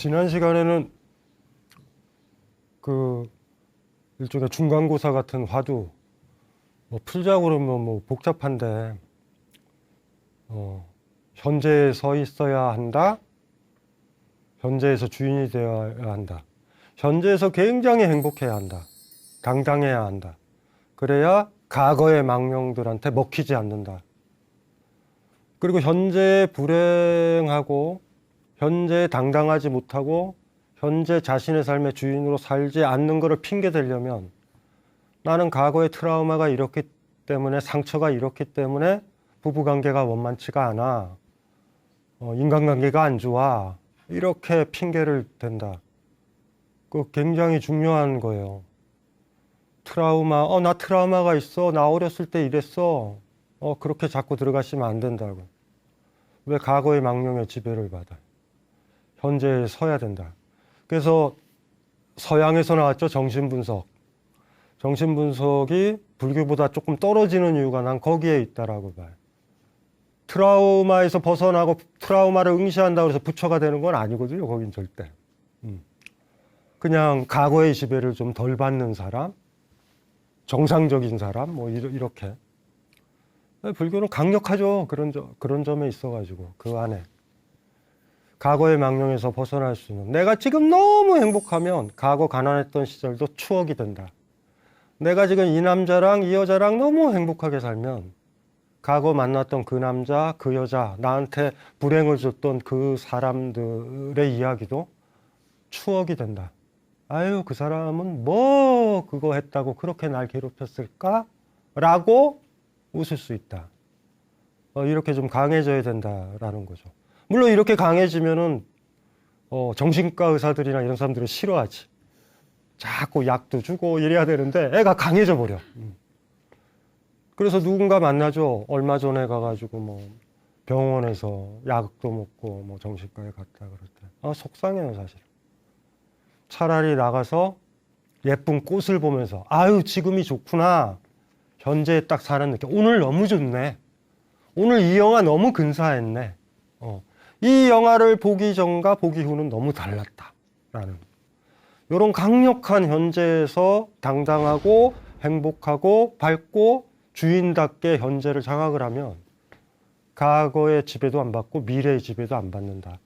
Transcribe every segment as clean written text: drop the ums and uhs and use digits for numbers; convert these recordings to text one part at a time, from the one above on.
지난 시간에는 그 일종의 중간고사 같은 화두 뭐 풀자고 그러면 뭐 복잡한데 현재에 서 있어야 한다. 현재에서 주인이 되어야 한다. 현재에서 굉장히 행복해야 한다. 당당해야 한다. 그래야 과거의 망령들한테 먹히지 않는다. 그리고 현재에 불행하고 현재에 당당하지 못하고 현재 자신의 삶의 주인으로 살지 않는 것을 핑계 대려면 나는 과거의 트라우마가 이렇기 때문에 상처가 이렇기 때문에 부부관계가 원만치가 않아. 인간관계가 안 좋아. 이렇게 핑계를 댄다. 그거 굉장히 중요한 거예요. 트라우마, 나 트라우마가 있어. 나 어렸을 때 이랬어. 그렇게 자꾸 들어가시면 안 된다고. 왜 과거의 망령의 지배를 받아? 현재에 서야 된다. 그래서 서양에서 나왔죠. 정신분석. 정신분석이 불교보다 조금 떨어지는 이유가 난 거기에 있다라고 봐요. 트라우마에서 벗어나고 트라우마를 응시한다고 해서 부처가 되는 건 아니거든요. 거긴 절대. 그냥 과거의 지배를 좀 덜 받는 사람, 정상적인 사람, 뭐 이렇게. 불교는 강력하죠. 그런 점에 있어가지고 그 안에. 과거의 망령에서 벗어날 수 있는. 내가 지금 너무 행복하면 과거 가난했던 시절도 추억이 된다. 내가 지금 이 남자랑 이 여자랑 너무 행복하게 살면 과거 만났던 그 남자, 그 여자, 나한테 불행을 줬던 그 사람들의 이야기도 추억이 된다. 아유, 그 사람은 뭐 그거 했다고 그렇게 날 괴롭혔을까? 라고 웃을 수 있다. 이렇게 좀 강해져야 된다라는 거죠. 물론 이렇게 강해지면은 정신과 의사들이나 이런 사람들은 싫어하지. 자꾸 약도 주고 이래야 되는데 애가 강해져 버려. 그래서 누군가 만나죠. 얼마 전에 가가지고 뭐 병원에서 약도 먹고 뭐 정신과에 갔다 그럴 때 속상해요 사실. 차라리 나가서 예쁜 꽃을 보면서 아유 지금이 좋구나. 현재에 딱 사는 느낌. 오늘 너무 좋네. 오늘 이 영화 너무 근사했네. 이 영화를 보기 전과 보기 후는 너무 달랐다라는 이런 강력한 현재에서 당당하고 행복하고 밝고 주인답게 현재를 장악을 하면 과거의 지배도 안 받고 미래의 지배도 안 받는다.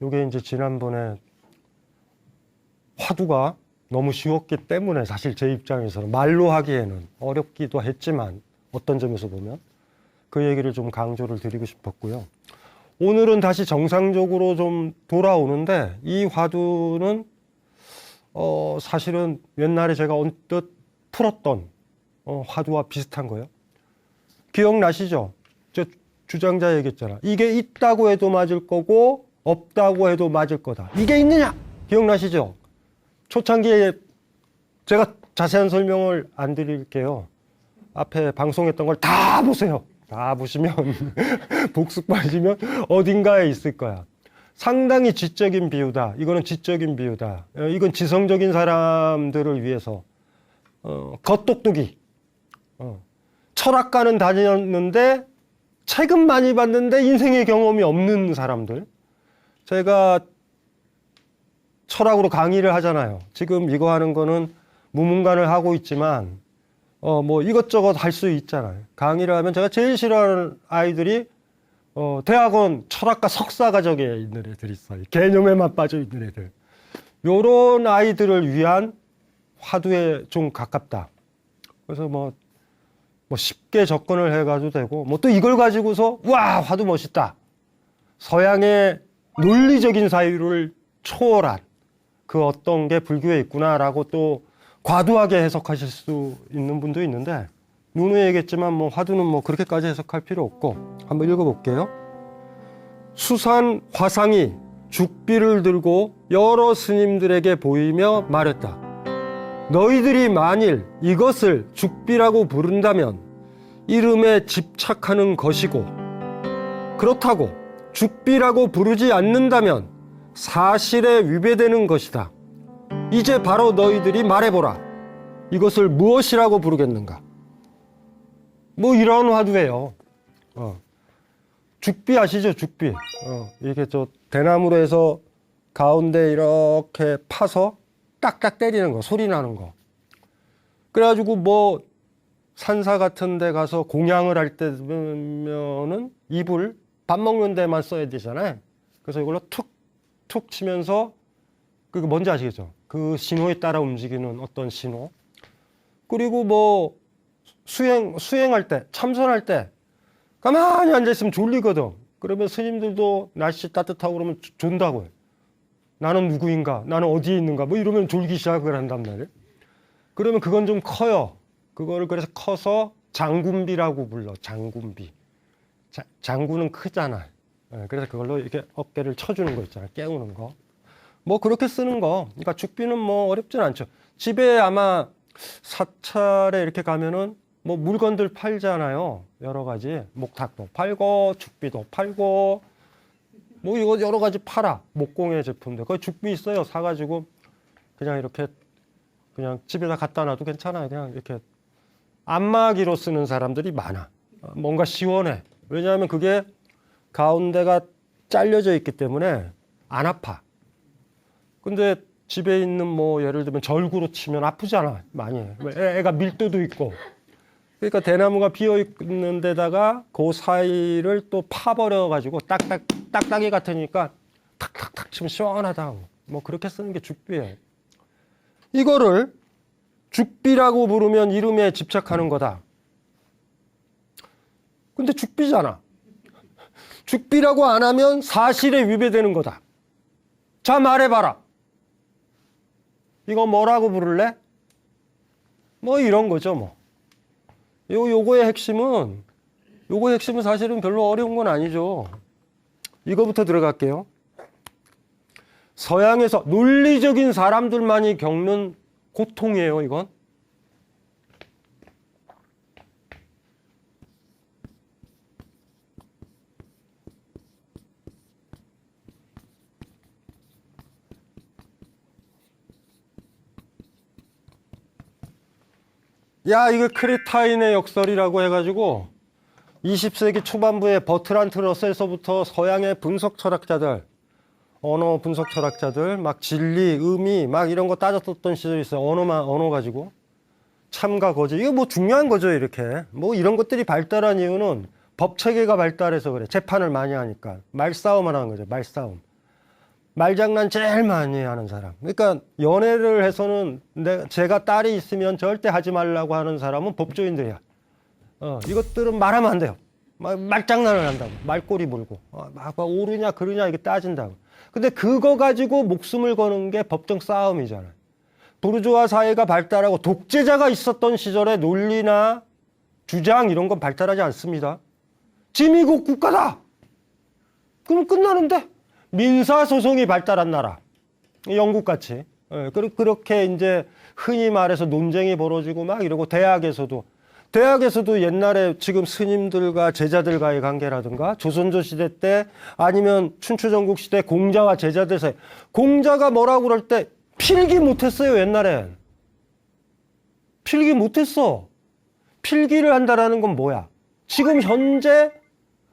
이게 이제 지난번에 화두가 너무 쉬웠기 때문에 사실 제 입장에서는 말로 하기에는 어렵기도 했지만 어떤 점에서 보면 그 얘기를 좀 강조를 드리고 싶었고요. 오늘은 다시 정상적으로 좀 돌아오는데 이 화두는 사실은 옛날에 제가 언뜻 풀었던 화두와 비슷한 거예요. 기억나시죠? 저 주장자 얘기했잖아. 이게 있다고 해도 맞을 거고 없다고 해도 맞을 거다. 이게 있느냐? 기억나시죠? 초창기에 제가 자세한 설명을 안 드릴게요. 앞에 방송했던 걸 다 보세요. 다 보시면 복습하시면 어딘가에 있을 거야. 상당히 지적인 비유다. 이거는 지적인 비유다. 이건 지성적인 사람들을 위해서 겉똑똑이 철학과는 다녔는데 책은 많이 봤는데 인생의 경험이 없는 사람들. 제가 철학으로 강의를 하잖아요. 지금 이거 하는 거는 무문관을 하고 있지만 뭐 이것저것 할 수 있잖아요. 강의를 하면 제가 제일 싫어하는 아이들이 대학원 철학과 석사 과정에 있는 애들이 있어요. 개념에만 빠져 있는 애들. 요런 아이들을 위한 화두에 좀 가깝다. 그래서 뭐 쉽게 접근을 해가지고 되고 뭐 또 이걸 가지고서 와 화두 멋있다. 서양의 논리적인 사유를 초월한 그 어떤 게 불교에 있구나라고 또 과도하게 해석하실 수 있는 분도 있는데 누누이 얘기했지만 뭐 화두는 뭐 그렇게까지 해석할 필요 없고 한번 읽어볼게요. 수산 화상이 죽비를 들고 여러 스님들에게 보이며 말했다. 너희들이 만일 이것을 죽비라고 부른다면 이름에 집착하는 것이고 그렇다고 죽비라고 부르지 않는다면 사실에 위배되는 것이다. 이제 바로 너희들이 말해보라. 이것을 무엇이라고 부르겠는가? 뭐 이런 화두예요. 죽비 아시죠? 죽비. 이게 저 대나무로 해서 가운데 이렇게 파서 딱딱 때리는 거, 소리 나는 거. 그래가지고 뭐 산사 같은 데 가서 공양을 할 때면은 이불 밥 먹는 데만 써야 되잖아요. 그래서 이걸로 툭툭 치면서 그게 뭔지 아시겠죠? 그 신호에 따라 움직이는 어떤 신호. 그리고 뭐 수행할 때, 참선할 때 가만히 앉아있으면 졸리거든. 그러면 스님들도 날씨 따뜻하고 그러면 존다고요. 나는 누구인가? 나는 어디에 있는가? 뭐 이러면 졸기 시작을 한단 말이에요. 그러면 그건 좀 커요. 그거를 그래서 커서 장군비라고 불러. 장군비. 장군은 크잖아. 그래서 그걸로 이렇게 어깨를 쳐주는 거 있잖아. 깨우는 거. 뭐 그렇게 쓰는 거. 그러니까 죽비는 뭐 어렵진 않죠. 집에 아마 사찰에 이렇게 가면은 뭐 물건들 팔잖아요. 여러 가지. 목탁도 팔고 죽비도 팔고 뭐 이거 여러 가지 팔아. 목공예 제품들. 거기 죽비 있어요. 사가지고 그냥 이렇게 그냥 집에다 갖다 놔도 괜찮아요. 그냥 이렇게 안마기로 쓰는 사람들이 많아. 뭔가 시원해. 왜냐하면 그게 가운데가 잘려져 있기 때문에 안 아파. 근데 집에 있는 뭐 예를 들면 절구로 치면 아프잖아. 많이. 애가 밀도도 있고. 그러니까 대나무가 비어 있는 데다가 그 사이를 또 파버려 가지고 딱딱이 같으니까 탁탁탁 치면 시원하다. 뭐 그렇게 쓰는 게 죽비예요. 이거를 죽비라고 부르면 이름에 집착하는 거다. 근데 죽비잖아. 죽비라고 안 하면 사실에 위배되는 거다. 자, 말해봐라. 이거 뭐라고 부를래? 뭐 이런 거죠, 뭐. 요거의 핵심은 사실은 별로 어려운 건 아니죠. 이거부터 들어갈게요. 서양에서 논리적인 사람들만이 겪는 고통이에요, 이건. 야, 이거 크리타인의 역설이라고 해가지고 20세기 초반부에 버트란트 러셀서부터 서양의 분석 철학자들, 언어 분석 철학자들, 막 진리, 의미, 막 이런 거 따졌었던 시절이 있어요. 언어 가지고. 참과 거짓. 이거 뭐 중요한 거죠, 이렇게. 뭐 이런 것들이 발달한 이유는 법 체계가 발달해서 그래. 재판을 많이 하니까. 말싸움을 하는 거죠, 말싸움. 말장난 제일 많이 하는 사람. 그러니까 연애를 해서는 제가 딸이 있으면 절대 하지 말라고 하는 사람은 법조인들이야. 이것들은 말하면 안 돼요. 말장난을 한다고. 말꼬리 물고. 막 옳으냐 그르냐 이게 따진다고. 근데 그거 가지고 목숨을 거는 게 법정 싸움이잖아요. 부르주아 사회가 발달하고 독재자가 있었던 시절에 논리나 주장 이런 건 발달하지 않습니다. 지미국 국가다! 그럼 끝나는데? 민사소송이 발달한 나라. 영국같이. 그렇게 이제 흔히 말해서 논쟁이 벌어지고 막 이러고 대학에서도 옛날에 지금 스님들과 제자들과의 관계라든가 조선조 시대 때 아니면 춘추전국 시대 공자와 제자들 사이. 공자가 뭐라고 그럴 때 필기 못했어요, 옛날엔. 필기 못했어. 필기를 한다라는 건 뭐야? 지금 현재,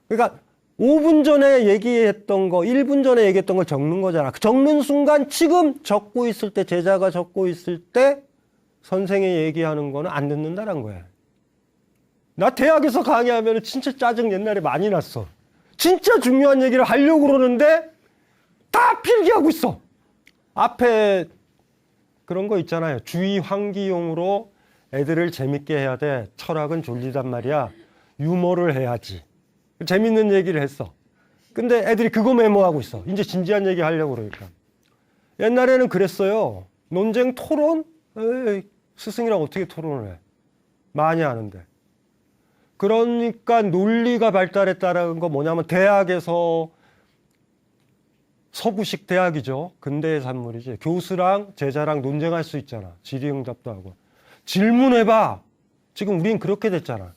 그러니까 5분 전에 얘기했던 거, 1분 전에 얘기했던 걸 적는 거잖아. 적는 순간 지금 적고 있을 때, 제자가 적고 있을 때 선생이 얘기하는 거는 안 듣는다는 거야. 나 대학에서 강의하면 진짜 짜증 옛날에 많이 났어. 진짜 중요한 얘기를 하려고 그러는데 다 필기하고 있어. 앞에 그런 거 있잖아요. 주의 환기용으로 애들을 재밌게 해야 돼. 철학은 졸리단 말이야. 유머를 해야지. 재밌는 얘기를 했어. 근데 애들이 그거 메모하고 있어. 이제 진지한 얘기 하려고 그러니까. 옛날에는 그랬어요. 논쟁 토론? 에이, 스승이랑 어떻게 토론을 해? 많이 하는데. 그러니까 논리가 발달했다는 거 뭐냐면 대학에서 서구식 대학이죠. 근대의 산물이지. 교수랑 제자랑 논쟁할 수 있잖아. 질의응답도 하고. 질문해봐. 지금 우린 그렇게 됐잖아.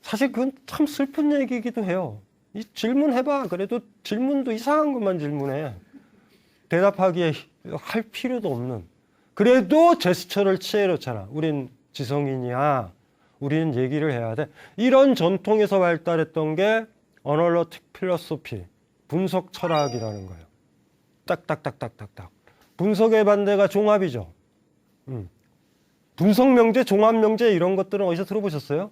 사실 그건 참 슬픈 얘기이기도 해요. 질문해봐. 그래도 질문도 이상한 것만 질문해. 대답하기에 할 필요도 없는. 그래도 제스처를 취해놓잖아. 우린 지성인이야. 우리는 얘기를 해야 돼. 이런 전통에서 발달했던 게 어널러틱 필로소피, 분석 철학이라는 거예요. 딱딱딱딱딱딱. 분석의 반대가 종합이죠. 분석명제, 종합명제 이런 것들은 어디서 들어보셨어요?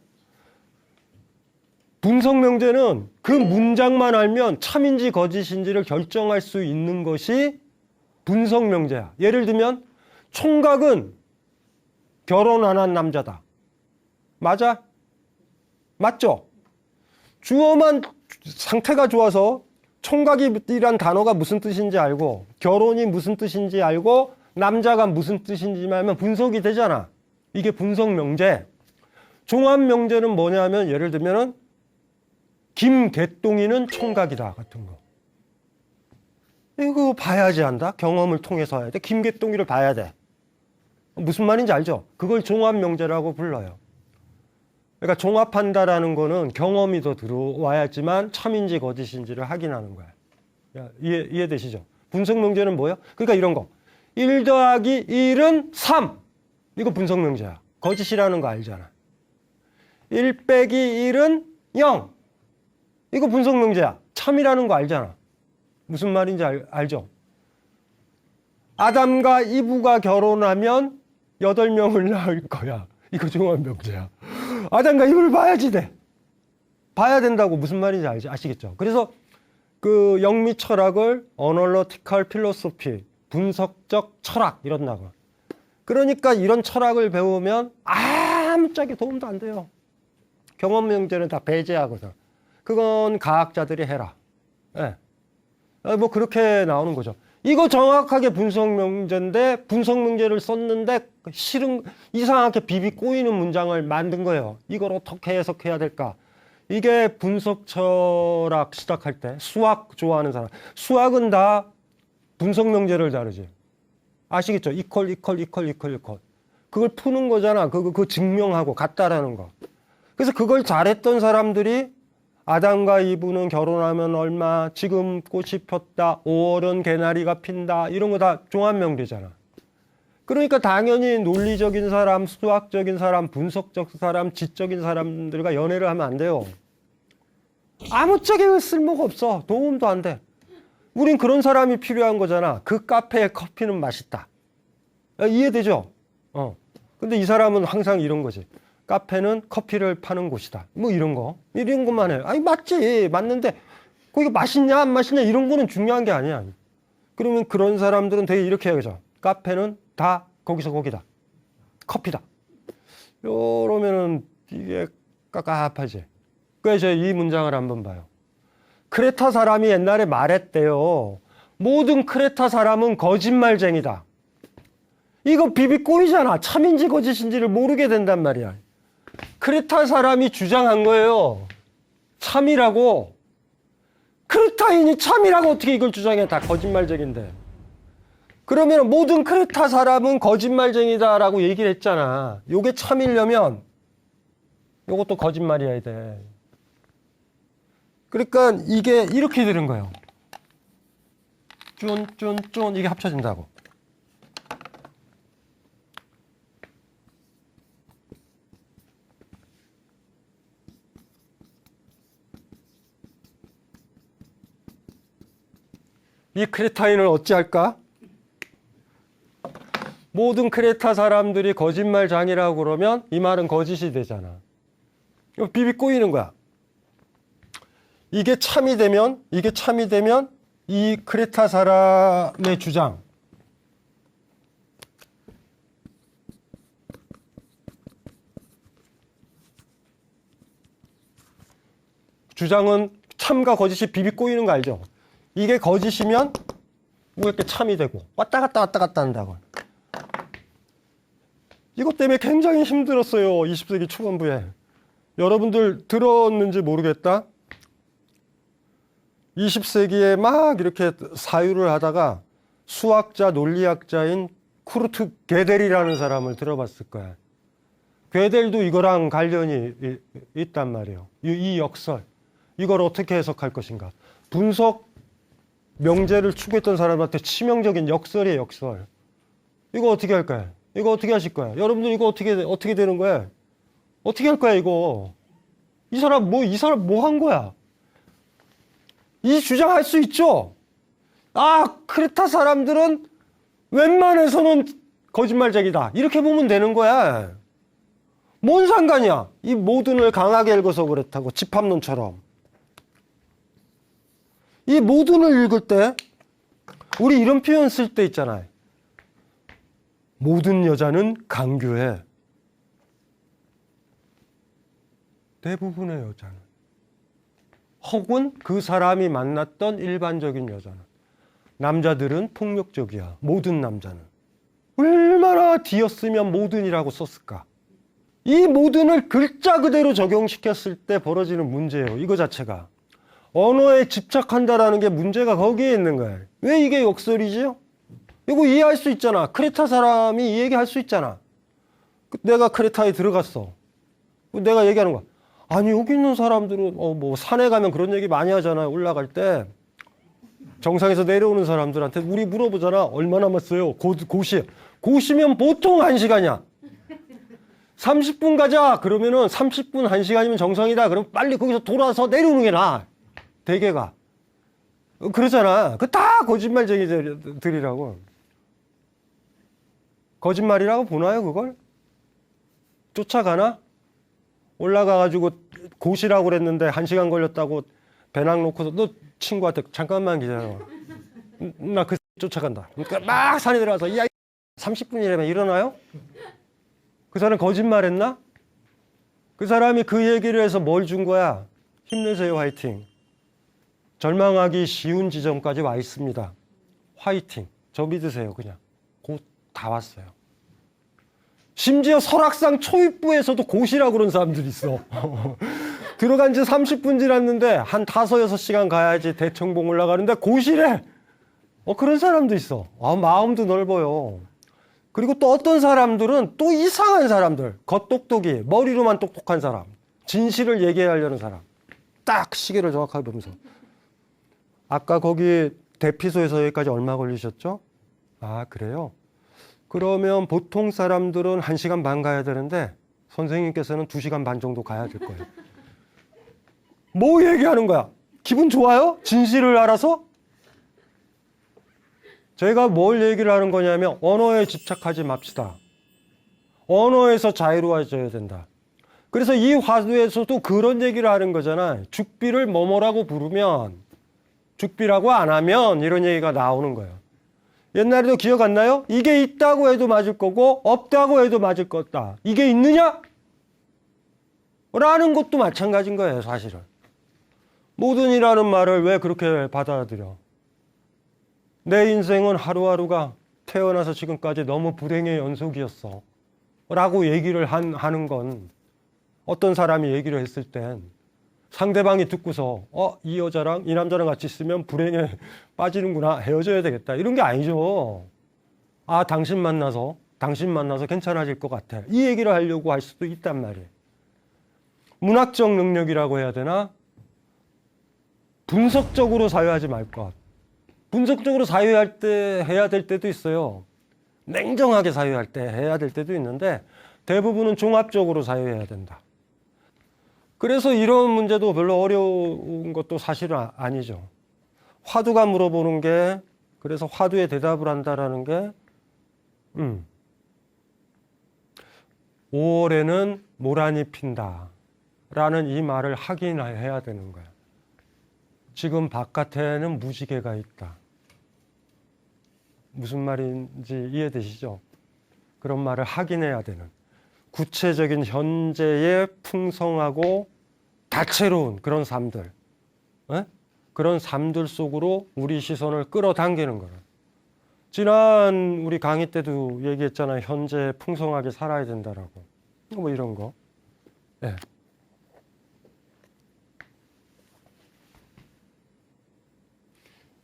분석명제는 그 문장만 알면 참인지 거짓인지를 결정할 수 있는 것이 분석명제야. 예를 들면 총각은 결혼 안 한 남자다. 맞아? 맞죠? 주어만 상태가 좋아서 총각이란 단어가 무슨 뜻인지 알고 결혼이 무슨 뜻인지 알고 남자가 무슨 뜻인지 알면 분석이 되잖아. 이게 분석명제. 종합명제는 뭐냐면 예를 들면은 김개똥이는 총각이다 같은 거. 이거 봐야지 한다. 경험을 통해서 해야 돼. 김개똥이를 봐야 돼. 무슨 말인지 알죠? 그걸 종합명제라고 불러요. 그러니까 종합한다라는 거는 경험이 더 들어와야지만 참인지 거짓인지를 확인하는 거야. 이해되시죠? 분석명제는 뭐예요? 그러니까 이런 거. 1 더하기 1은 3. 이거 분석명제야. 거짓이라는 거 알잖아. 1 빼기 1은 0. 이거 분석명제야. 참이라는 거 알잖아. 무슨 말인지 알죠? 아담과 이브가 결혼하면 8명을 낳을 거야. 이거 종합명제야. 아담과 이브를 봐야지 돼. 봐야 된다고 무슨 말인지 아시겠죠? 그래서 그 영미 철학을 어널러티컬 필로소피, 분석적 철학 이런다고. 그러니까 이런 철학을 배우면 아무짝에 도움도 안 돼요. 경험명제는 다 배제하거든. 그건 과학자들이 해라. 네. 뭐 그렇게 나오는 거죠. 이거 정확하게 분석명제인데 분석명제를 썼는데 싫은 이상하게 비비 꼬이는 문장을 만든 거예요. 이걸 어떻게 해석해야 될까? 이게 분석 철학 시작할 때 수학 좋아하는 사람. 수학은 다 분석명제를 다루지. 아시겠죠? 이퀄. 그걸 푸는 거잖아. 그거 증명하고 같다라는 거. 그래서 그걸 잘했던 사람들이 아담과 이브는 결혼하면 얼마, 지금 꽃이 폈다, 5월은 개나리가 핀다, 이런 거 다 종합명제잖아. 그러니까 당연히 논리적인 사람, 수학적인 사람, 분석적 사람, 지적인 사람들과 연애를 하면 안 돼요. 아무짝에 쓸모가 없어. 도움도 안 돼. 우린 그런 사람이 필요한 거잖아. 그 카페의 커피는 맛있다. 이해되죠? 근데 이 사람은 항상 이런 거지. 카페는 커피를 파는 곳이다. 뭐 이런 것만 해. 아니 맞지. 맞는데 거기 맛있냐 안 맛있냐 이런 거는 중요한 게 아니야. 그러면 그런 사람들은 되게 이렇게 해야죠. 카페는 다 거기서 거기다. 커피다. 이러면은 이게 깝깝하지. 그래서 이 문장을 한번 봐요. 크레타 사람이 옛날에 말했대요. 모든 크레타 사람은 거짓말쟁이다. 이거 비비 꼬이잖아. 참인지 거짓인지를 모르게 된단 말이야. 크레타 사람이 주장한 거예요. 참이라고. 크레타인이 참이라고 어떻게 이걸 주장해. 다 거짓말쟁인데. 그러면 모든 크레타 사람은 거짓말쟁이다라고 얘기를 했잖아. 요게 참이려면 요것도 거짓말이어야 돼. 그러니까 이게 이렇게 되는 거예요. 쫀 이게 합쳐진다고. 이 크레타인을 어찌할까? 모든 크레타 사람들이 거짓말장이라고 그러면 이 말은 거짓이 되잖아. 이거 비비 꼬이는 거야. 이게 참이 되면 이 크레타 사람의 주장은 참과 거짓이 비비 꼬이는 거 알죠? 이게 거짓이면 뭐 이렇게 참이 되고 왔다 갔다 한다고. 이것 때문에 굉장히 힘들었어요. 20세기 초반부에. 여러분들 들었는지 모르겠다. 20세기에 막 이렇게 사유를 하다가 수학자, 논리학자인 쿠르트 게델이라는 사람을 들어봤을 거야. 게델도 이거랑 관련이 있단 말이에요. 이 역설. 이걸 어떻게 해석할 것인가. 분석 명제를 추구했던 사람한테 치명적인 역설이에요, 역설. 이거 어떻게 할까요? 이거 어떻게 하실 거야? 여러분들 이거 어떻게 되는 거야? 어떻게 할 거야, 이거? 이 사람 뭐 한 거야? 이 주장할 수 있죠? 아, 크레타 사람들은 웬만해서는 거짓말쟁이다. 이렇게 보면 되는 거야. 뭔 상관이야? 이 모든을 강하게 읽어서 그렇다고, 집합론처럼. 이 모든을 읽을 때 우리 이런 표현 쓸 때 있잖아요. 모든 여자는 강교해. 대부분의 여자는. 혹은 그 사람이 만났던 일반적인 여자는. 남자들은 폭력적이야. 모든 남자는. 얼마나 뒤였으면 모든이라고 썼을까? 이 모든을 글자 그대로 적용시켰을 때 벌어지는 문제예요. 이거 자체가. 언어에 집착한다라는 게 문제가 거기에 있는 거예요. 왜 이게 역설이지요? 이거 이해할 수 있잖아. 크레타 사람이 이 얘기 할 수 있잖아. 내가 크레타에 들어갔어. 내가 얘기하는 거야. 아니, 여기 있는 사람들은, 뭐, 산에 가면 그런 얘기 많이 하잖아요. 올라갈 때. 정상에서 내려오는 사람들한테 우리 물어보잖아. 얼마 남았어요? 고시. 고시면 보통 1시간이야. 30분 가자. 그러면은 30분 1시간이면 정상이다. 그럼 빨리 거기서 돌아서 내려오는 게 나아. 대개가. 그러잖아. 그 다 거짓말쟁이들이라고. 거짓말이라고 보나요, 그걸? 쫓아가나? 올라가가지고 고시라고 그랬는데 1시간 걸렸다고 배낭 놓고서 너 친구한테 잠깐만 기다려. 나 그 쫓아간다. 그러니까 막 산에 들어가서 야 30분이라면 일어나요? 그 사람 거짓말했나? 그 사람이 그 얘기를 해서 뭘 준 거야? 힘내세요, 화이팅. 절망하기 쉬운 지점까지 와 있습니다. 화이팅. 저 믿으세요, 그냥. 곧 다 왔어요. 심지어 설악산 초입부에서도 고시라고 그런 사람들이 있어. 들어간 지 30분 지났는데 한 5, 6시간 가야지 대청봉 올라가는데 고시래. 그런 사람도 있어. 마음도 넓어요. 그리고 또 어떤 사람들은 또 이상한 사람들. 겉똑똑이, 머리로만 똑똑한 사람. 진실을 얘기하려는 사람. 딱 시계를 정확하게 보면서. 아까 거기 대피소에서 여기까지 얼마 걸리셨죠? 아, 그래요? 그러면 보통 사람들은 1시간 반 가야 되는데 선생님께서는 2시간 반 정도 가야 될 거예요. 뭐 얘기하는 거야? 기분 좋아요? 진실을 알아서? 제가 뭘 얘기를 하는 거냐면 언어에 집착하지 맙시다. 언어에서 자유로워져야 된다. 그래서 이 화두에서도 그런 얘기를 하는 거잖아. 죽비를 뭐뭐라고 부르면 죽비라고 안 하면 이런 얘기가 나오는 거예요. 옛날에도 기억 안 나요? 이게 있다고 해도 맞을 거고 없다고 해도 맞을 거다. 이게 있느냐? 라는 것도 마찬가지인 거예요, 사실은. 모든이라는 말을 왜 그렇게 받아들여? 내 인생은 하루하루가 태어나서 지금까지 너무 불행의 연속이었어. 라고 얘기를 하는 건 어떤 사람이 얘기를 했을 땐 상대방이 듣고서 이 여자랑 이 남자랑 같이 있으면 불행에 빠지는구나. 헤어져야 되겠다. 이런 게 아니죠. 당신 만나서 괜찮아질 것 같아. 이 얘기를 하려고 할 수도 있단 말이에요. 문학적 능력이라고 해야 되나? 분석적으로 사유하지 말 것. 분석적으로 사유할 때 해야 될 때도 있어요. 냉정하게 사유할 때 해야 될 때도 있는데 대부분은 종합적으로 사유해야 된다. 그래서 이런 문제도 별로 어려운 것도 사실은 아니죠. 화두가 물어보는 게, 그래서 화두에 대답을 한다라는 게 5월에는 모란이 핀다 라는 이 말을 확인해야 되는 거야. 지금 바깥에는 무지개가 있다. 무슨 말인지 이해되시죠? 그런 말을 확인해야 되는 구체적인 현재의 풍성하고 다채로운 그런 삶들, 그런 삶들 속으로 우리 시선을 끌어당기는 거예요. 지난 우리 강의 때도 얘기했잖아요. 현재 풍성하게 살아야 된다라고. 뭐 이런 거. 네.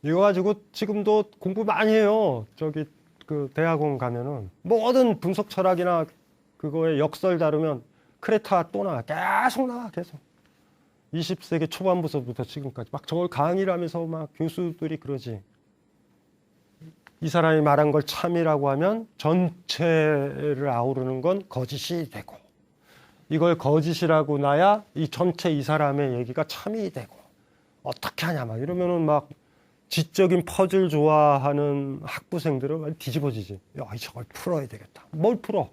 이거 가지고 지금도 공부 많이 해요. 저기 그 대학원 가면은 모든 분석 철학이나 그거에 역설 다루면 크레타 또 나와. 계속 나와, 계속. 20세기 초반부터 지금까지 막 저걸 강의를 하면서 막 교수들이 그러지. 이 사람이 말한 걸 참이라고 하면 전체를 아우르는 건 거짓이 되고, 이걸 거짓이라고 놔야 이 전체 이 사람의 얘기가 참이 되고, 어떻게 하냐 막 이러면은 막 지적인 퍼즐 좋아하는 학부생들은 뒤집어지지. 야, 저걸 풀어야 되겠다. 뭘 풀어?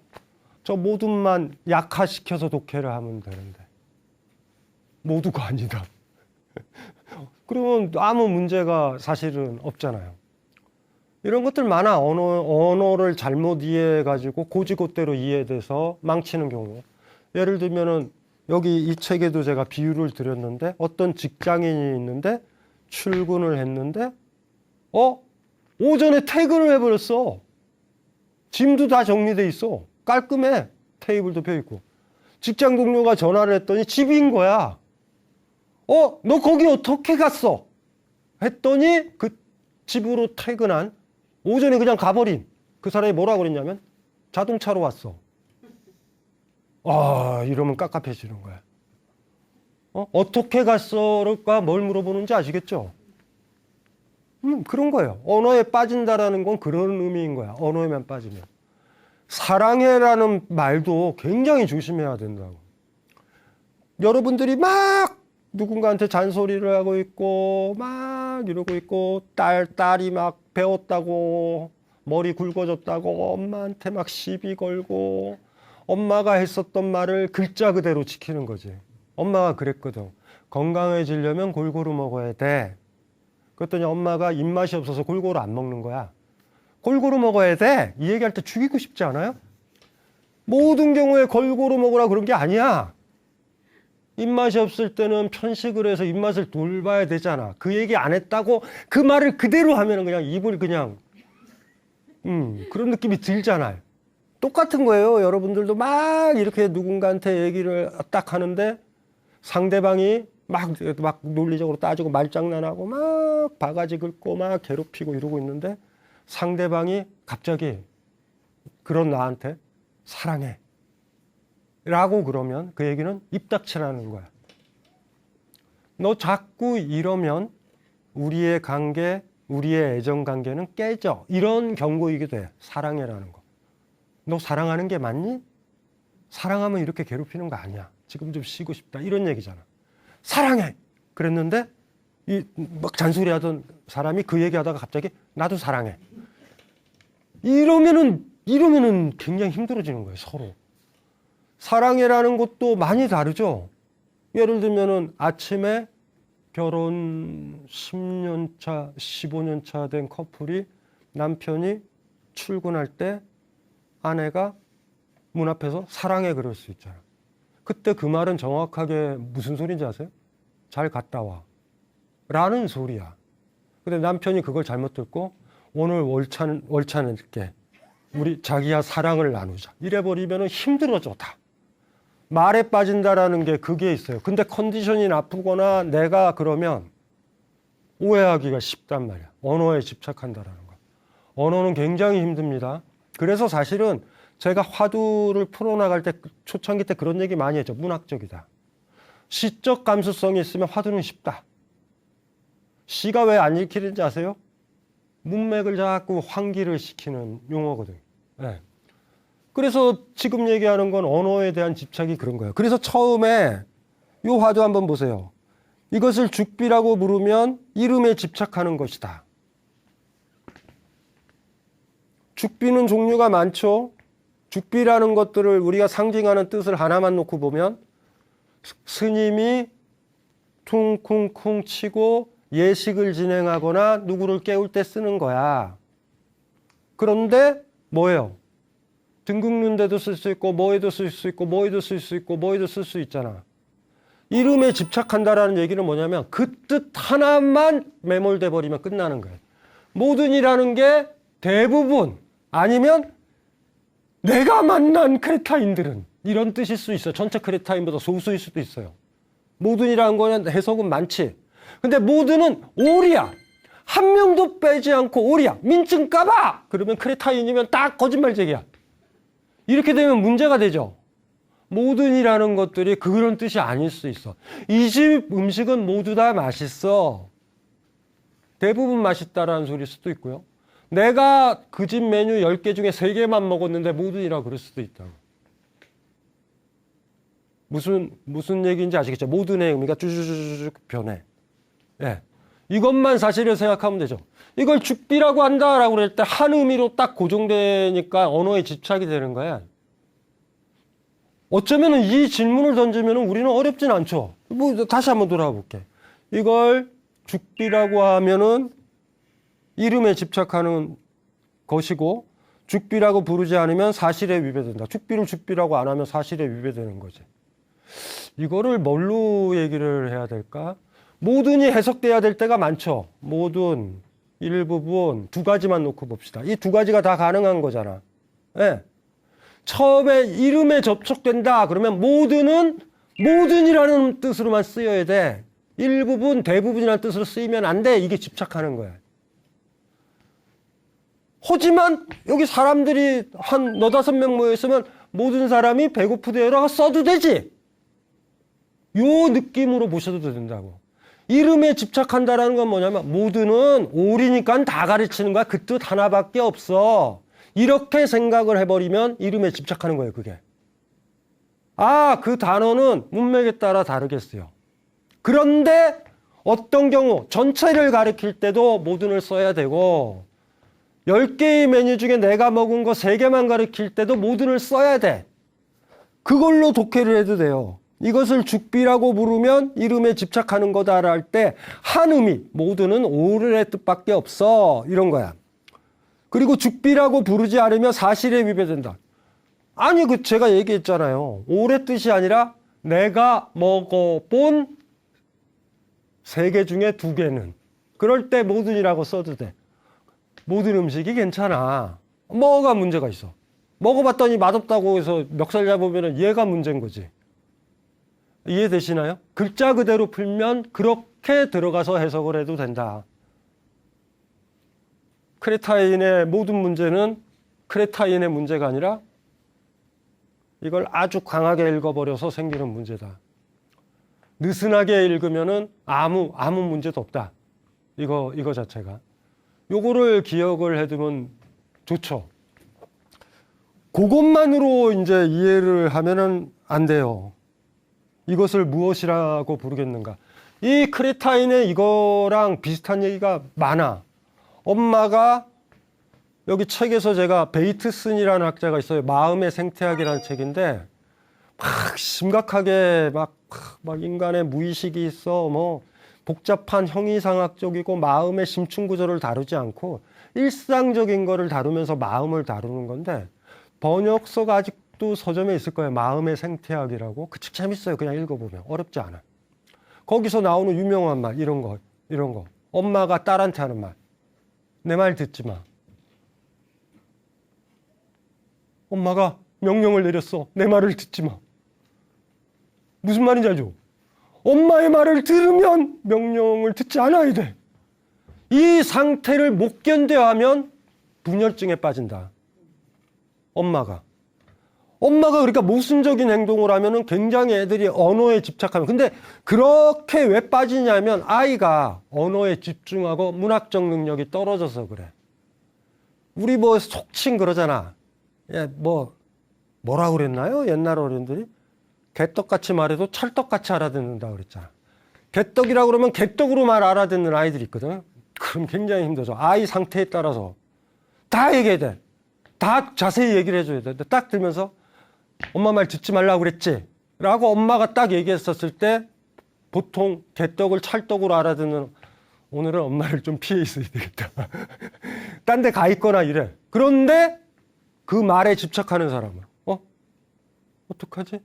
저 모둠만 약화시켜서 독해를 하면 되는데. 모두가 아니다. 그러면 아무 문제가 사실은 없잖아요. 이런 것들 많아. 언어를 잘못 이해해가지고 고지고대로 이해돼서 망치는 경우. 예를 들면은 여기 이 책에도 제가 비유를 드렸는데 어떤 직장인이 있는데 출근을 했는데 오전에 퇴근을 해버렸어. 짐도 다 정리돼 있어. 깔끔해. 테이블도 펴있고. 직장 동료가 전화를 했더니 집인 거야. 너 거기 어떻게 갔어? 했더니 그 집으로 퇴근한 오전에 그냥 가버린 그 사람이 뭐라고 그랬냐면 자동차로 왔어. 이러면 깝깝해지는 거야. 어떻게 갔어가 뭘 물어보는지 아시겠죠? 그런 거예요. 언어에 빠진다라는 건 그런 의미인 거야. 언어에만 빠지면. 사랑해라는 말도 굉장히 조심해야 된다고. 여러분들이 막 누군가한테 잔소리를 하고 있고 막 이러고 있고 딸이 막 배웠다고 머리 굵어졌다고 엄마한테 막 시비 걸고 엄마가 했었던 말을 글자 그대로 지키는 거지. 엄마가 그랬거든. 건강해지려면 골고루 먹어야 돼. 그랬더니 엄마가 입맛이 없어서 골고루 안 먹는 거야. 골고루 먹어야 돼. 이 얘기할 때 죽이고 싶지 않아요? 모든 경우에 골고루 먹으라 그런 게 아니야. 입맛이 없을 때는 편식을 해서 입맛을 돌봐야 되잖아. 그 얘기 안 했다고 그 말을 그대로 하면 그냥 입을 그냥 그런 느낌이 들잖아요. 똑같은 거예요. 여러분들도 막 이렇게 누군가한테 얘기를 딱 하는데 상대방이 막 논리적으로 따지고 말장난하고 막 바가지 긁고 막 괴롭히고 이러고 있는데 상대방이 갑자기 그런 나한테 사랑해 라고 그러면 그 얘기는 입 닥치라는 거야. 너 자꾸 이러면 우리의 관계, 우리의 애정 관계는 깨져. 이런 경고이기도 해. 사랑해라는 거. 너 사랑하는 게 맞니? 사랑하면 이렇게 괴롭히는 거 아니야. 지금 좀 쉬고 싶다. 이런 얘기잖아. 사랑해! 그랬는데 막 잔소리하던 사람이 그 얘기하다가 갑자기 나도 사랑해. 이러면은 굉장히 힘들어지는 거예요. 서로. 사랑해라는 것도 많이 다르죠. 예를 들면은 아침에 결혼 10년 차, 15년 차 된 커플이 남편이 출근할 때 아내가 문 앞에서 사랑해 그럴 수 있잖아요. 그때 그 말은 정확하게 무슨 소리인지 아세요? 잘 갔다 와. 라는 소리야. 근데 남편이 그걸 잘못 듣고 오늘 월차 낼게. 우리 자기야 사랑을 나누자. 이래버리면 힘들어져 다. 말에 빠진다라는 게 그게 있어요. 근데 컨디션이 나쁘거나 내가 그러면 오해하기가 쉽단 말이야. 언어에 집착한다라는 거. 언어는 굉장히 힘듭니다. 그래서 사실은 제가 화두를 풀어나갈 때 초창기 때 그런 얘기 많이 했죠. 문학적이다. 시적 감수성이 있으면 화두는 쉽다. 시가 왜 안 읽히는지 아세요? 문맥을 자꾸 환기를 시키는 용어거든요. 네. 그래서 지금 얘기하는 건 언어에 대한 집착이 그런 거예요. 그래서 처음에 이 화두 한번 보세요. 이것을 죽비라고 부르면 이름에 집착하는 것이다. 죽비는 종류가 많죠. 죽비라는 것들을 우리가 상징하는 뜻을 하나만 놓고 보면 스님이 퉁쿵쿵 치고 예식을 진행하거나 누구를 깨울 때 쓰는 거야. 그런데 뭐예요? 등 긁는 데도 쓸 수 있고 뭐에도 쓸 수 있고 뭐에도 쓸 수 있고 뭐에도 쓸 수 있잖아. 이름에 집착한다라는 얘기는 뭐냐면 그 뜻 하나만 매몰돼 버리면 끝나는 거예요. 모든이라는 게 대부분 아니면 내가 만난 크레타인들은 이런 뜻일 수 있어. 전체 크레타인보다 소수일 수도 있어요. 모든이라는 거는 해석은 많지. 근데 모든은 올이야. 한 명도 빼지 않고 올이야. 민증 까봐! 그러면 크레타인이면 딱 거짓말쟁이야. 이렇게 되면 문제가 되죠. 모든이라는 것들이 그런 뜻이 아닐 수 있어. 이 집 음식은 모두 다 맛있어. 대부분 맛있다라는 소리일 수도 있고요. 내가 그 집 메뉴 10개 중에 3개만 먹었는데 모든이라고 그럴 수도 있다고. 무슨 얘기인지 아시겠죠? 모든의 의미가 쭈쭈쭈쭈 변해. 예. 이것만 사실을 생각하면 되죠. 이걸 죽비라고 한다라고 그럴 때 한 의미로 딱 고정되니까 언어에 집착이 되는 거야. 어쩌면 이 질문을 던지면 우리는 어렵진 않죠. 뭐 다시 한번 돌아와 볼게. 이걸 죽비라고 하면은 이름에 집착하는 것이고, 죽비라고 부르지 않으면 사실에 위배된다. 죽비를 죽비라고 안 하면 사실에 위배되는 거지. 이거를 뭘로 얘기를 해야 될까? 모든이 해석돼야 될 때가 많죠. 모든, 일부분, 두 가지만 놓고 봅시다. 이 두 가지가 다 가능한 거잖아. 예. 처음에 이름에 접촉된다 그러면 모든은 모든이라는 뜻으로만 쓰여야 돼. 일부분, 대부분이라는 뜻으로 쓰이면 안 돼. 이게 집착하는 거야. 하지만 여기 사람들이 한 너다섯 명 모여있으면 모든 사람이 배고프대요라고 써도 되지. 요 느낌으로 보셔도 된다고. 이름에 집착한다라는 건 뭐냐면 모든은 올이니까 다 가르치는 거야. 그 뜻 하나밖에 없어. 이렇게 생각을 해버리면 이름에 집착하는 거예요, 그게. 아, 그 단어는 문맥에 따라 다르겠어요. 그런데 어떤 경우 전체를 가리킬 때도 모든을 써야 되고 10개의 메뉴 중에 내가 먹은 거 3개만 가리킬 때도 모든을 써야 돼. 그걸로 독해를 해도 돼요. 이것을 죽비라고 부르면 이름에 집착하는 거다라 할 때 한 의미, 모든은 올의 뜻밖에 없어. 이런 거야. 그리고 죽비라고 부르지 않으면 사실에 위배된다. 아니, 제가 얘기했잖아요. 올의 뜻이 아니라 내가 먹어본 3개 중에 2개는. 그럴 때 모든이라고 써도 돼. 모든 음식이 괜찮아. 뭐가 문제가 있어? 먹어봤더니 맛없다고 해서 멱살 잡으면 얘가 문제인 거지. 이해되시나요? 글자 그대로 풀면 그렇게 들어가서 해석을 해도 된다. 크레타인의 모든 문제는 크레타인의 문제가 아니라 이걸 아주 강하게 읽어버려서 생기는 문제다. 느슨하게 읽으면은 아무 문제도 없다. 이거 자체가. 요거를 기억을 해두면 좋죠. 그것만으로 이제 이해를 하면은 안 돼요. 이것을 무엇이라고 부르겠는가? 이 크레타인의 이거랑 비슷한 얘기가 많아. 엄마가 여기 책에서 제가 베이트슨이라는 학자가 있어요. 마음의 생태학이라는 책인데 막 심각하게 막 인간의 무의식이 있어 뭐 복잡한 형이상학적이고 마음의 심층구조를 다루지 않고 일상적인 거를 다루면서 마음을 다루는 건데 번역서가 아직도 서점에 있을 거예요. 마음의 생태학이라고. 그 책 재밌어요. 그냥 읽어보면. 어렵지 않아. 거기서 나오는 유명한 말 이런 거. 엄마가 딸한테 하는 말. 내 말 듣지 마. 엄마가 명령을 내렸어. 내 말을 듣지 마. 무슨 말인지 알죠? 엄마의 말을 들으면 명령을 듣지 않아야 돼. 이 상태를 못 견뎌하면 분열증에 빠진다. 엄마가 그러니까 모순적인 행동을 하면은 굉장히 애들이 언어에 집착하면. 근데 그렇게 왜 빠지냐면 아이가 언어에 집중하고 문학적 능력이 떨어져서 그래. 우리 뭐 속칭 그러잖아. 뭐라 그랬나요? 옛날 어른들이 개떡같이 말해도 찰떡같이 알아듣는다 그랬잖아. 개떡이라고 그러면 개떡으로 말 알아듣는 아이들이 있거든. 그럼 굉장히 힘들죠. 아이 상태에 따라서 다 얘기해야 돼. 다 자세히 얘기를 해줘야 돼. 딱 들면서 엄마 말 듣지 말라고 그랬지? 라고 엄마가 딱 얘기했었을 때 보통 개떡을 찰떡으로 알아듣는 오늘은 엄마를 좀 피해 있어야 되겠다. 딴 데 가 있거나 이래. 그런데 그 말에 집착하는 사람은 어떡하지?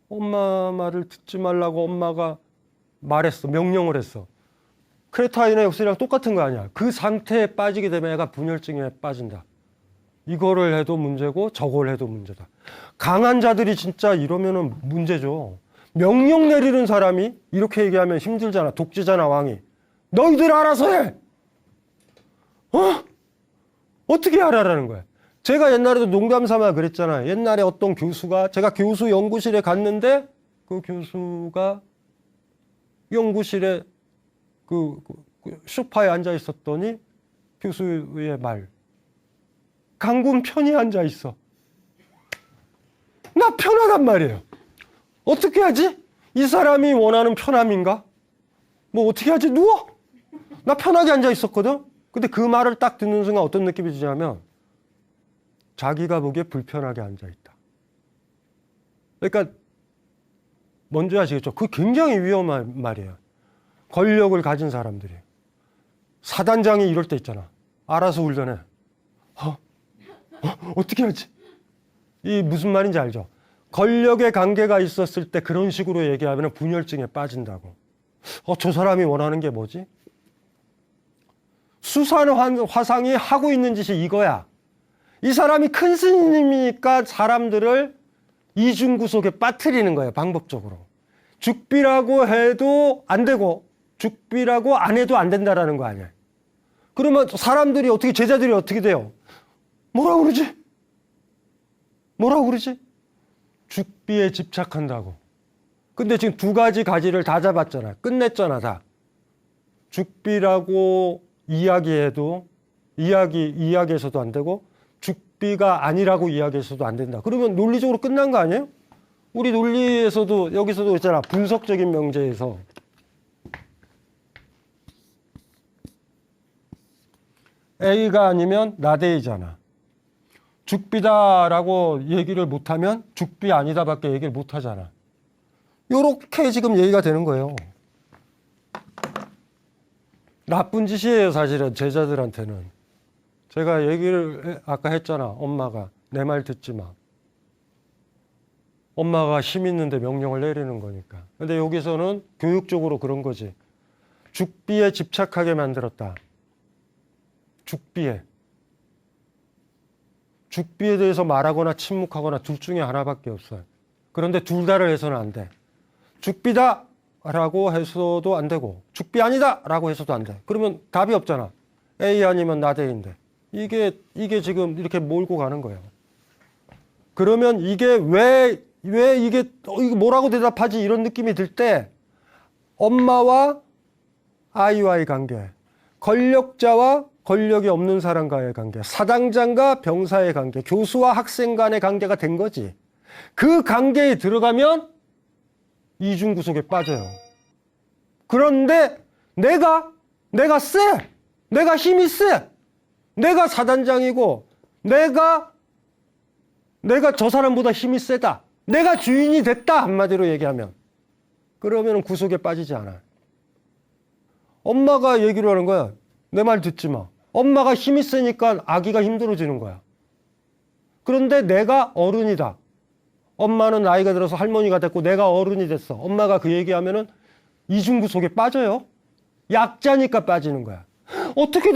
엄마 말을 듣지 말라고 엄마가 말했어. 명령을 했어. 크레타인의 역설이랑 똑같은 거 아니야. 그 상태에 빠지게 되면 애가 분열증에 빠진다. 이거를 해도 문제고 저걸 해도 문제다. 강한 자들이 진짜 이러면은 문제죠. 명령 내리는 사람이 이렇게 얘기하면 힘들잖아. 독재자나 왕이. 너희들 알아서 해. 어떻게 하라라는 거야. 제가 옛날에도 농담 삼아 그랬잖아요. 옛날에 어떤 교수가 제가 교수 연구실에 갔는데 그 교수가 연구실에 그 소파에 앉아 있었더니 교수의 말 강군 편히 앉아 있어. 나 편하단 말이에요. 어떻게 하지? 이 사람이 원하는 편함인가? 뭐 어떻게 하지? 누워? 나 편하게 앉아 있었거든? 근데 그 말을 딱 듣는 순간 어떤 느낌이 드냐면 자기가 보기에 불편하게 앉아 있다. 그러니까 뭔지 아시겠죠? 그게 굉장히 위험한 말이에요. 권력을 가진 사람들이. 사단장이 이럴 때 있잖아. 알아서 훈련해. 어떻게 하지? 이 무슨 말인지 알죠? 권력의 관계가 있었을 때 그런 식으로 얘기하면 분열증에 빠진다고. 저 사람이 원하는 게 뭐지? 수산의 화상이 하고 있는 짓이 이거야. 이 사람이 큰 스님이니까 사람들을 이중구속에 빠뜨리는 거예요. 방법적으로. 죽비라고 해도 안 되고 죽비라고 안 해도 안 된다라는 거 아니야. 그러면 사람들이 어떻게 제자들이 어떻게 돼요? 뭐라고 그러지? 뭐라고 그러지? 죽비에 집착한다고. 근데 지금 두 가지 가지를 다 잡았잖아. 끝냈잖아, 다. 죽비라고 이야기해서도 안 되고 죽비가 아니라고 이야기해서도 안 된다. 그러면 논리적으로 끝난 거 아니에요? 우리 논리에서도 여기서도 있잖아. 분석적인 명제에서 A가 아니면 나대이잖아. 죽비다라고 얘기를 못하면 죽비 아니다밖에 얘기를 못하잖아. 요렇게 지금 얘기가 되는 거예요. 나쁜 짓이에요, 사실은 제자들한테는. 제가 얘기를 아까 했잖아. 엄마가 내 말 듣지 마. 엄마가 힘 있는데 명령을 내리는 거니까. 근데 여기서는 교육적으로 그런 거지. 죽비에 집착하게 만들었다. 죽비에 대해서 말하거나 침묵하거나 둘 중에 하나밖에 없어요. 그런데 둘 다를 해서는 안 돼. 죽비다 라고 해서도 안 되고 죽비 아니다 라고 해서도 안 돼. 그러면 답이 없잖아. A 아니면 나대인데. 이게 지금 이렇게 몰고 가는 거예요. 그러면 이게 왜 이게 뭐라고 대답하지 이런 느낌이 들 때 엄마와 아이와의 관계, 권력자와 권력이 없는 사람과의 관계, 사당장과 병사의 관계, 교수와 학생 간의 관계가 된 거지. 그 관계에 들어가면 이중구속에 빠져요. 그런데 내가 세! 내가 힘이 세! 내가 사단장이고 내가 저 사람보다 힘이 세다. 내가 주인이 됐다. 한마디로 얘기하면. 그러면 구속에 빠지지 않아. 엄마가 얘기를 하는 거야. 내 말 듣지 마. 엄마가 힘이 세니까 아기가 힘들어지는 거야. 그런데 내가 어른이다. 엄마는 나이가 들어서 할머니가 됐고 내가 어른이 됐어. 엄마가 그 얘기하면은 이중구속에 빠져요. 약자니까 빠지는 거야. 어떻게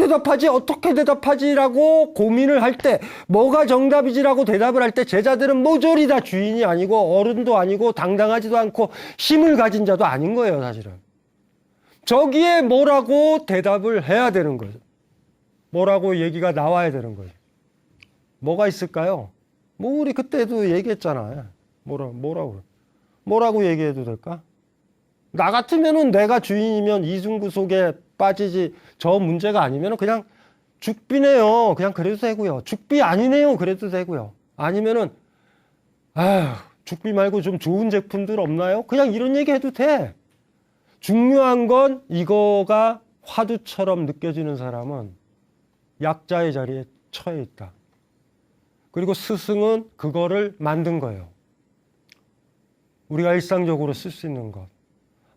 대답하지라고 고민을 할 때 뭐가 정답이지라고 대답을 할 때 제자들은 모조리 다 주인이 아니고 어른도 아니고 당당하지도 않고 힘을 가진 자도 아닌 거예요, 사실은. 저기에 뭐라고 대답을 해야 되는 거죠. 뭐라고 얘기가 나와야 되는 거예요. 뭐가 있을까요? 우리 그때도 얘기했잖아. 뭐라고 얘기해도 될까? 나 같으면은 내가 주인이면 이중구속에 빠지지 저 문제가 아니면은 그냥 죽비네요. 그냥 그래도 되고요. 죽비 아니네요. 그래도 되고요. 아니면은 죽비 말고 좀 좋은 제품들 없나요? 그냥 이런 얘기 해도 돼. 중요한 건 이거가 화두처럼 느껴지는 사람은 약자의 자리에 처해 있다. 그리고 스승은 그거를 만든 거예요. 우리가 일상적으로 쓸 수 있는 것.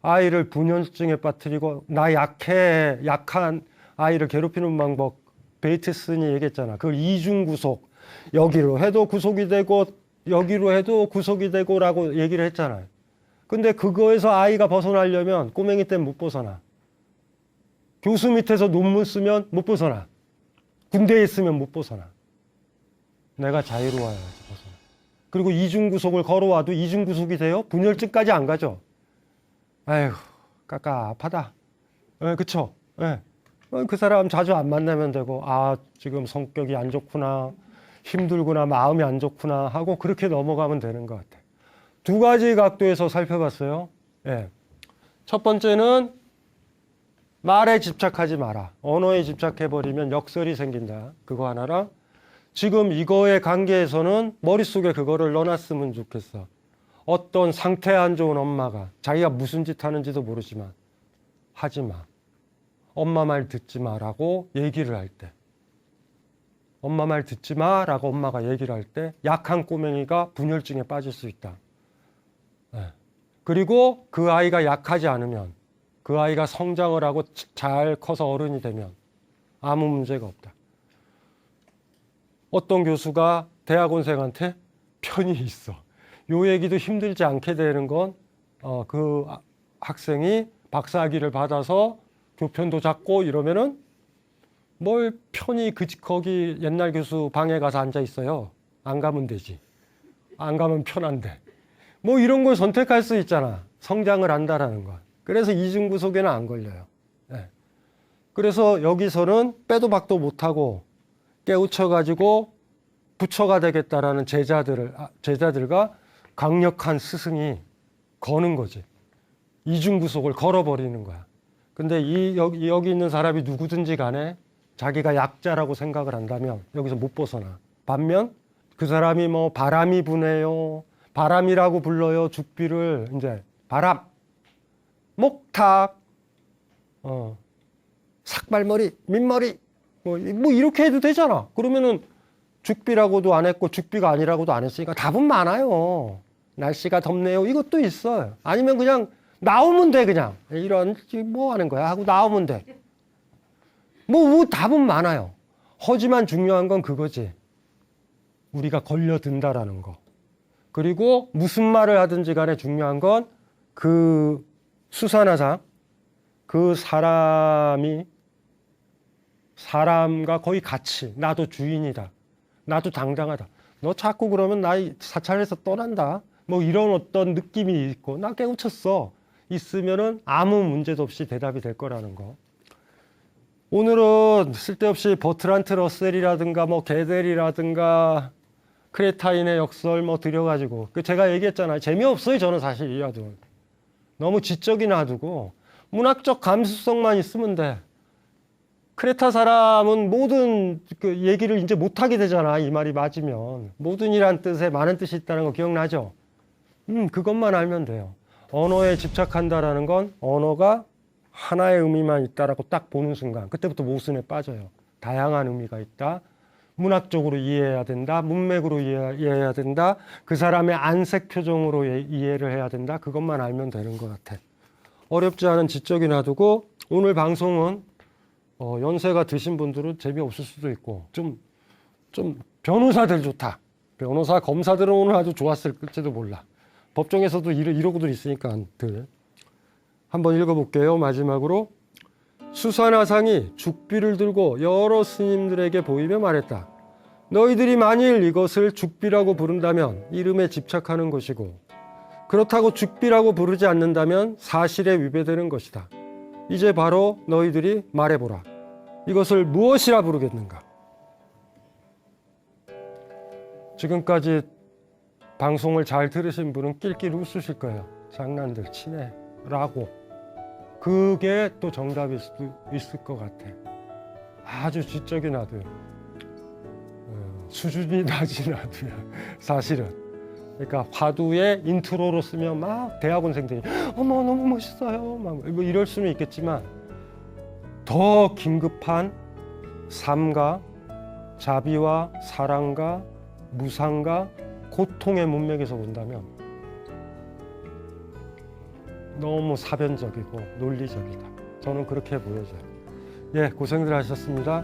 아이를 분열증에 빠뜨리고 나 약한 아이를 괴롭히는 방법 베이테슨이 얘기했잖아. 그걸 이중구속. 여기로 해도 구속이 되고 여기로 해도 구속이 되고 라고 얘기를 했잖아요. 근데 그거에서 아이가 벗어나려면 꼬맹이 때는 못 벗어나. 교수 밑에서 논문 쓰면 못 벗어나. 군대에 있으면 못 벗어나. 내가 자유로워야지 벗어나. 그리고 이중구속을 걸어와도 이중구속이 돼요? 분열증까지 안 가죠. 아휴, 깝깝하다. 그쵸? 그 사람 자주 안 만나면 되고, 지금 성격이 안 좋구나, 힘들구나, 마음이 안 좋구나 하고 그렇게 넘어가면 되는 것 같아. 두 가지 각도에서 살펴봤어요. 첫 번째는 말에 집착하지 마라. 언어에 집착해버리면 역설이 생긴다. 그거 하나랑 지금 이거의 관계에서는 머릿속에 그거를 넣어놨으면 좋겠어. 어떤 상태 안 좋은 엄마가 자기가 무슨 짓 하는지도 모르지만 하지 마. 엄마 말 듣지 마라고 얘기를 할 때, 엄마 말 듣지 마라고 엄마가 얘기를 할 때 약한 꼬맹이가 분열증에 빠질 수 있다. 그리고 그 아이가 약하지 않으면, 그 아이가 성장을 하고 잘 커서 어른이 되면 아무 문제가 없다. 어떤 교수가 대학원생한테 편이 있어. 요 얘기도 힘들지 않게 되는 건 그 학생이 박사학위를 받아서 교편도 잡고 이러면은 뭘 편히 거기 옛날 교수 방에 가서 앉아 있어요. 안 가면 되지. 안 가면 편한데. 뭐 이런 걸 선택할 수 있잖아. 성장을 한다라는 건. 그래서 이중구속에는 안 걸려요. 네. 그래서 여기서는 빼도 박도 못하고 깨우쳐가지고 부처가 되겠다라는 제자들과 강력한 스승이 거는 거지. 이중구속을 걸어버리는 거야. 근데 여기 있는 사람이 누구든지 간에 자기가 약자라고 생각을 한다면 여기서 못 벗어나. 반면 그 사람이 뭐 바람이 부네요. 바람이라고 불러요. 죽비를 이제 바람, 목탁, 삭발머리, 민머리 뭐 이렇게 해도 되잖아. 그러면은 죽비라고도 안 했고 죽비가 아니라고도 안 했으니까 답은 많아요. 날씨가 덥네요. 이것도 있어요. 아니면 그냥 나오면 돼. 그냥 이런 뭐 하는 거야 하고 나오면 돼. 뭐 답은 많아요. 하지만 중요한 건 그거지. 우리가 걸려든다라는 거. 그리고 무슨 말을 하든지 간에 중요한 건 그 수산화상, 그 사람과 거의 같이 나도 주인이다. 나도 당당하다. 너 자꾸 그러면 나 사찰에서 떠난다. 뭐 이런 어떤 느낌이 있고 나 깨우쳤어. 있으면은 아무 문제도 없이 대답이 될 거라는 거. 오늘은 쓸데없이 버트란트 러셀이라든가 뭐 게델이라든가 크레타인의 역설 뭐 들여가지고 제가 얘기했잖아요. 재미없어요. 저는 사실 이 야도 너무 지적이 놔두고 문학적 감수성만 있으면 돼. 크레타 사람은 모든 그 얘기를 이제 못하게 되잖아. 이 말이 맞으면. 모든이란 뜻에 많은 뜻이 있다는 거 기억나죠? 그것만 알면 돼요. 언어에 집착한다라는 건 언어가 하나의 의미만 있다라고 딱 보는 순간 그때부터 모순에 빠져요. 다양한 의미가 있다. 문학적으로 이해해야 된다. 문맥으로 이해해야 된다. 그 사람의 안색 표정으로 이해를 해야 된다. 그것만 알면 되는 것 같아. 어렵지 않은 지적이 놔두고 오늘 방송은 연세가 드신 분들은 재미없을 수도 있고 좀 변호사들 좋다. 변호사 검사들은 오늘 아주 좋았을지도 몰라. 법정에서도 이러고들 있으니까 한번 읽어볼게요. 마지막으로 수산화상이 죽비를 들고 여러 스님들에게 보이며 말했다. 너희들이 만일 이것을 죽비라고 부른다면 이름에 집착하는 것이고 그렇다고 죽비라고 부르지 않는다면 사실에 위배되는 것이다. 이제 바로 너희들이 말해보라. 이것을 무엇이라 부르겠는가? 지금까지 방송을 잘 들으신 분은 낄낄 웃으실 거예요. 장난들 치네 라고. 그게 또 정답일 수도 있을 것 같아. 아주 지적이 나도요. 수준이 낮이 나도요. 사실은. 그러니까 화두에 인트로로 쓰면 막 대학원생들이 어머 너무 멋있어요. 막 뭐 이럴 수는 있겠지만 더 긴급한 삶과 자비와 사랑과 무상과 고통의 문맥에서 본다면 너무 사변적이고 논리적이다. 저는 그렇게 보여져요. 예, 고생들 하셨습니다.